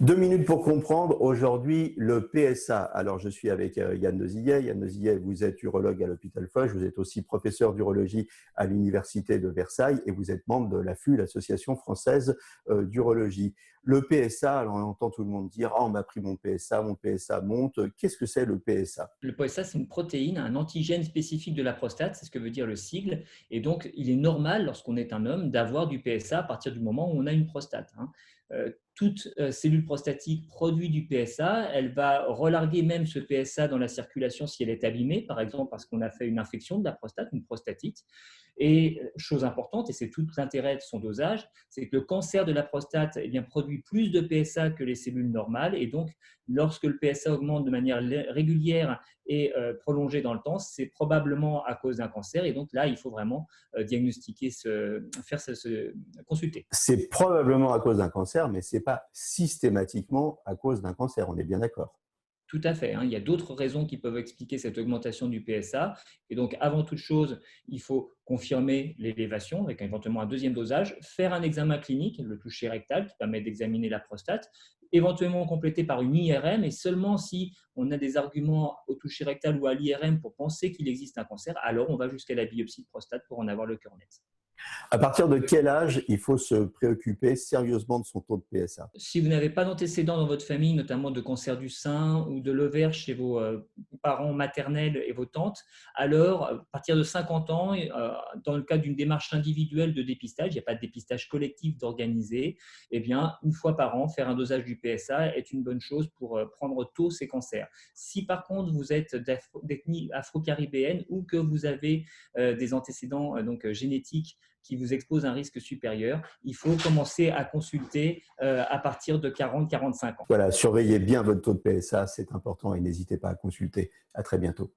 2 minutes pour comprendre aujourd'hui le PSA. Alors, je suis avec Yann Nozillet. Yann Nozillet, vous êtes urologue à l'hôpital Foch, vous êtes aussi professeur d'urologie à l'université de Versailles et vous êtes membre de l'AFU, l'Association française d'urologie. Le PSA, alors on entend tout le monde dire « Ah, on m'a pris mon PSA monte ». Qu'est-ce que c'est le PSA? Le PSA, c'est une protéine, un antigène spécifique de la prostate, c'est ce que veut dire le sigle. Et donc, il est normal, lorsqu'on est un homme, d'avoir du PSA à partir du moment où on a une prostate. Toute cellule prostatique produit du PSA, elle va relarguer même ce PSA dans la circulation si elle est abîmée, par exemple parce qu'on a fait une infection de la prostate, une prostatite. Et chose importante, et c'est tout l'intérêt de son dosage, c'est que le cancer de la prostate produit plus de PSA que les cellules normales. Et donc, lorsque le PSA augmente de manière régulière et prolongée dans le temps, c'est probablement à cause d'un cancer. Et donc là, il faut vraiment diagnostiquer, consulter. C'est probablement à cause d'un cancer, mais ce n'est pas systématiquement à cause d'un cancer, on est bien d'accord. Tout à fait. Il y a d'autres raisons qui peuvent expliquer cette augmentation du PSA. Et donc, avant toute chose, il faut confirmer l'élévation avec éventuellement un deuxième dosage, faire un examen clinique, le toucher rectal, qui permet d'examiner la prostate, éventuellement complété par une IRM. Et seulement si on a des arguments au toucher rectal ou à l'IRM pour penser qu'il existe un cancer, alors on va jusqu'à la biopsie de prostate pour en avoir le cœur net. À partir de quel âge il faut se préoccuper sérieusement de son taux de PSA? Si vous n'avez pas d'antécédents dans votre famille, notamment de cancer du sein ou de l'ovaire chez vos parents maternels et vos tantes, alors à partir de 50 ans, dans le cadre d'une démarche individuelle de dépistage, il n'y a pas de dépistage collectif d'organiser, eh bien, une fois par an, faire un dosage du PSA est une bonne chose pour prendre tôt ces cancers. Si par contre vous êtes d'ethnie afro-caribéenne ou que vous avez des antécédents génétiques qui vous exposent à un risque supérieur, il faut commencer à consulter à partir de 40-45 ans. Voilà, surveillez bien votre taux de PSA, c'est important et n'hésitez pas à consulter. À très bientôt.